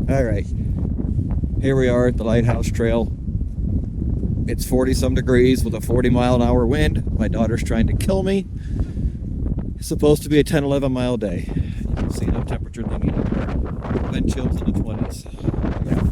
All right, here we are at the Lighthouse Trail. It's 40 some degrees with a 40-mile-an-hour wind. My daughter's trying to kill me. It's supposed to be a 10-11 mile day. You can see the temperature thingy. Wind chills in the 20s. Yeah.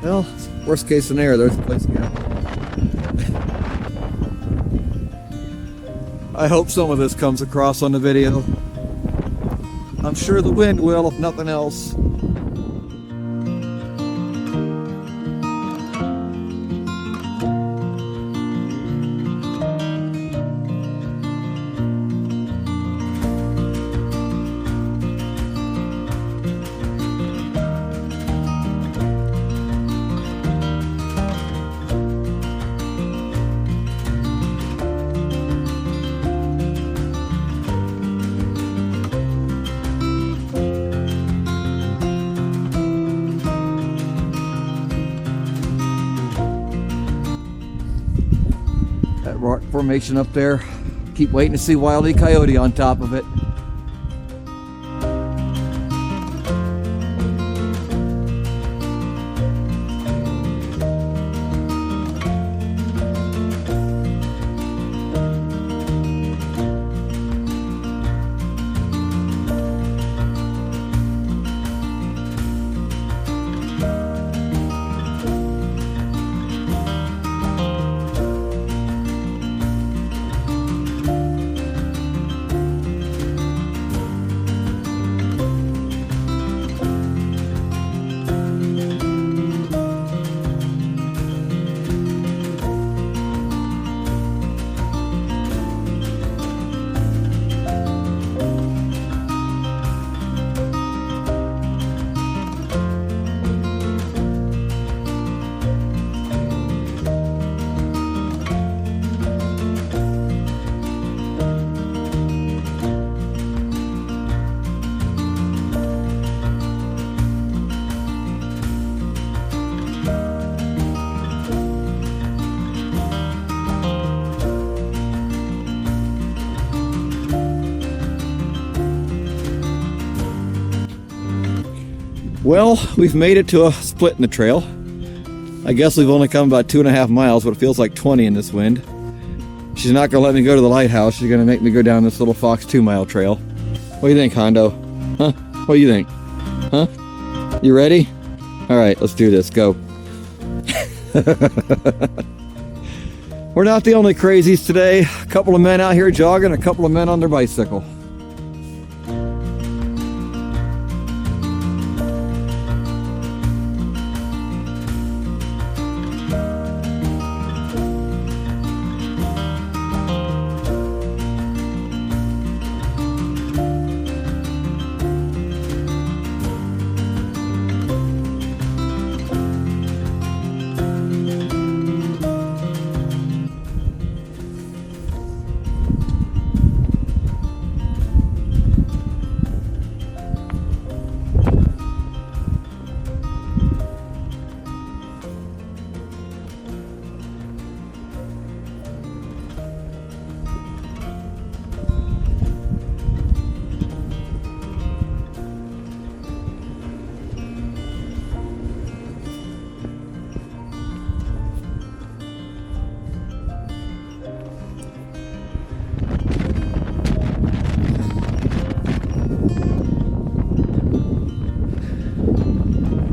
Well, worst case scenario, there's a place to go. I hope some of this comes across on the video. I'm sure the wind will, if nothing else. That rock formation up there. Keep waiting to see Wile E. Coyote on top of it. Well, we've made it to a split in the trail. I guess we've only come about 2.5 miles, but it feels like 20 in this wind. She's not gonna let me go to the lighthouse. She's gonna make me go down this little Fox 2-mile trail. What do you think, Hondo? Huh? What do you think? Huh? You ready? All right, let's do this. Go. We're not the only crazies today. A couple of men out here jogging, a couple of men on their bicycle.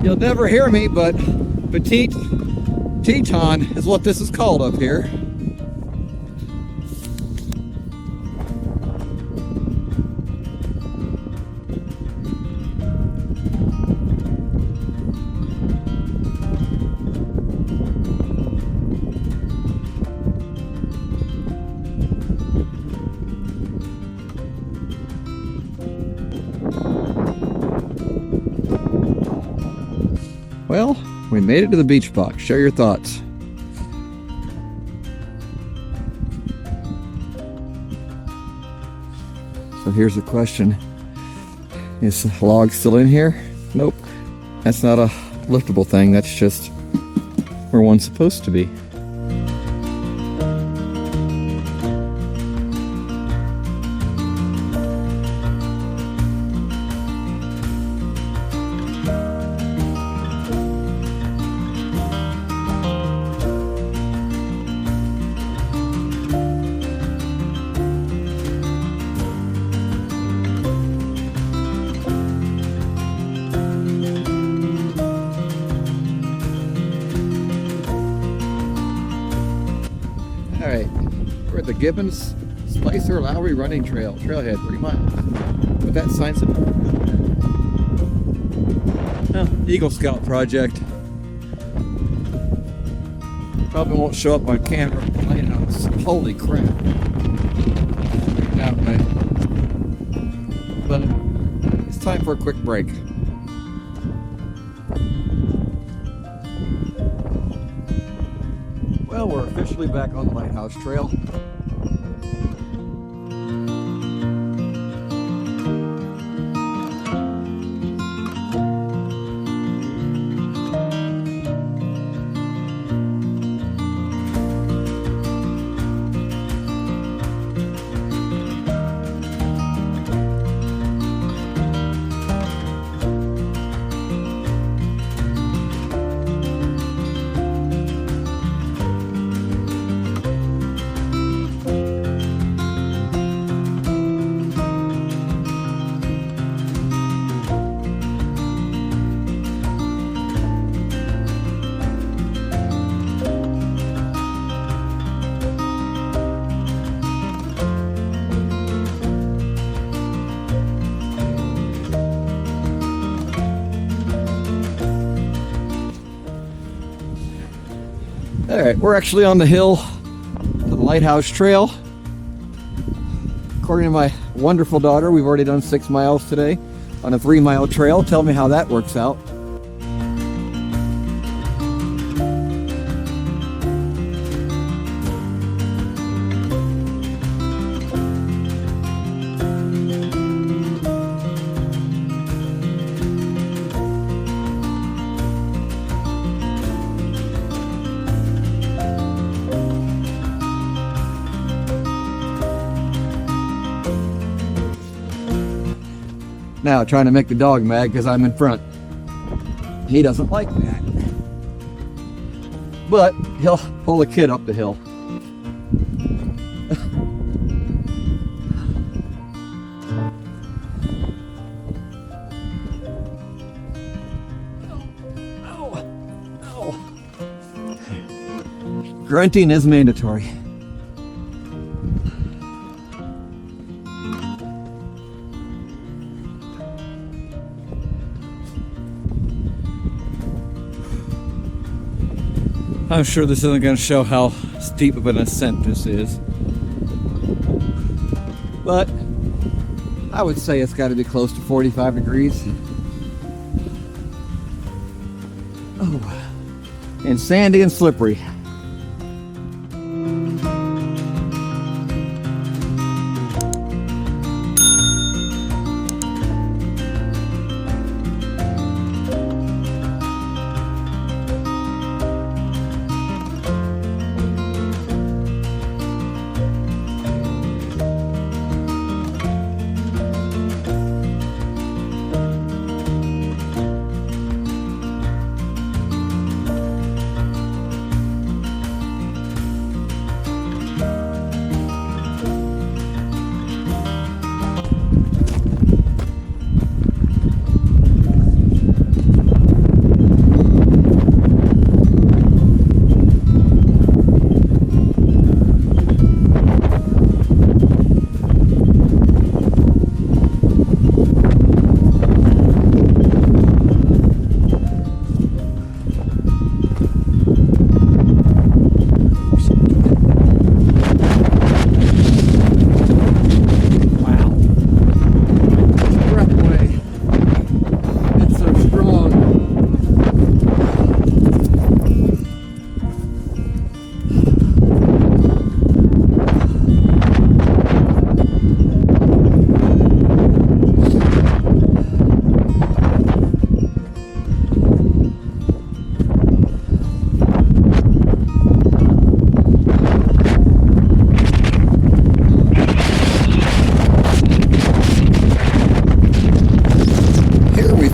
You'll never hear me, but Petite Teton is what this is called up here. Well, we made it to the beach box. Share your thoughts. So here's the question. Is the log still in here? Nope. That's not a liftable thing. That's just where one's supposed to be. Alright, we're at the Gibbons Spicer Lowry running trailhead, 3 miles. With that sign said, well, Eagle Scout project. Probably won't show up on camera. Lighthouse. Holy crap. That way. But it's time for a quick break. Well, we're officially back on the Lighthouse Trail. Alright, we're actually on the hill to the Lighthouse Trail. According to my wonderful daughter, we've already done 6 miles today on a 3-mile trail. Tell me how that works out. Now trying to make the dog mad because I'm in front. He doesn't like that. But he'll pull the kid up the hill. Grunting is mandatory. I'm sure this isn't going to show how steep of an ascent this is, but I would say it's got to be close to 45 degrees. Oh, and sandy and slippery.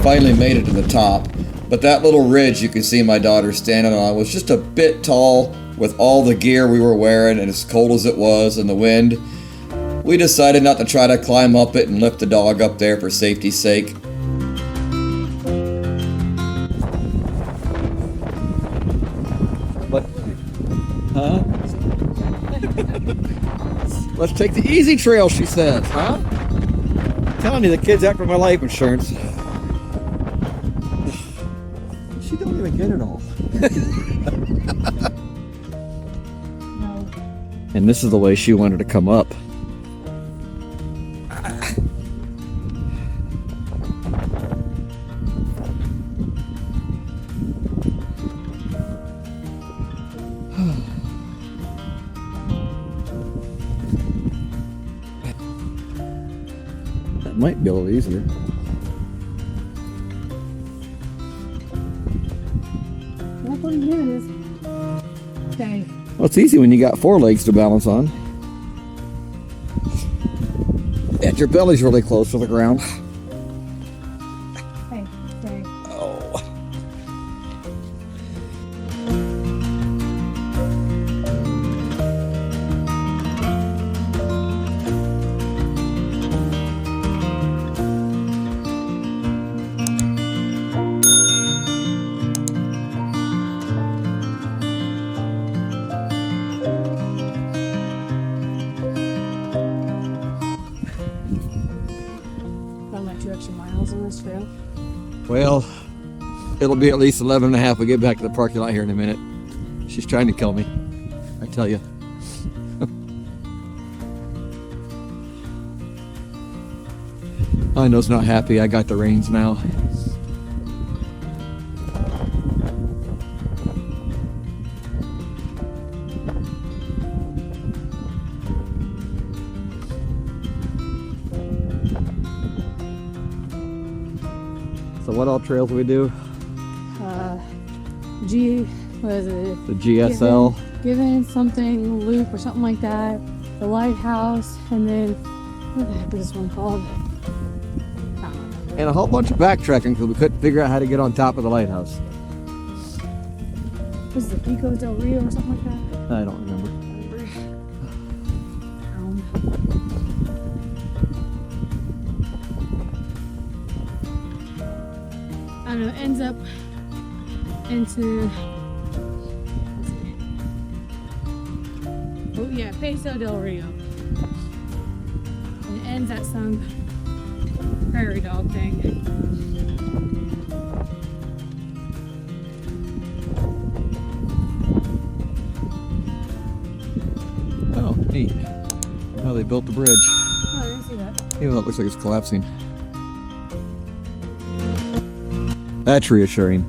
finally made it to the top, but that little ridge you can see my daughter standing on was just a bit tall with all the gear we were wearing and as cold as it was and the wind. We decided not to try to climb up it and lift the dog up there for safety's sake. But, huh? Let's take the easy trail, she says, huh? I'm telling you, the kid's after my life insurance. She don't even get it all. No. And this is the way she wanted to come up. That might be a little easier. What do you do this? Okay. Well, it's easy when you got 4 legs to balance on. And your belly's really close to the ground. Hey, stay. Oh. How much extra miles on this trail? Well, it'll be at least 11 and a half. We get back to the parking lot here in a minute. She's trying to kill me, I tell you. Hondo's not happy. I got the reins now. So what all trails do we do? What is it? The GSL. Given something loop or something like that. The lighthouse, and then what the heck is this one called? I don't remember. And a whole bunch of backtracking because we couldn't figure out how to get on top of the lighthouse. Was it the Pico del Rio or something like that? I don't remember. I don't know, it ends up into, oh yeah, Peso del Rio. And it ends at some prairie dog thing. Oh, neat. Oh, they built the bridge. Oh, I didn't see that. Even though it looks like it's collapsing. That's reassuring.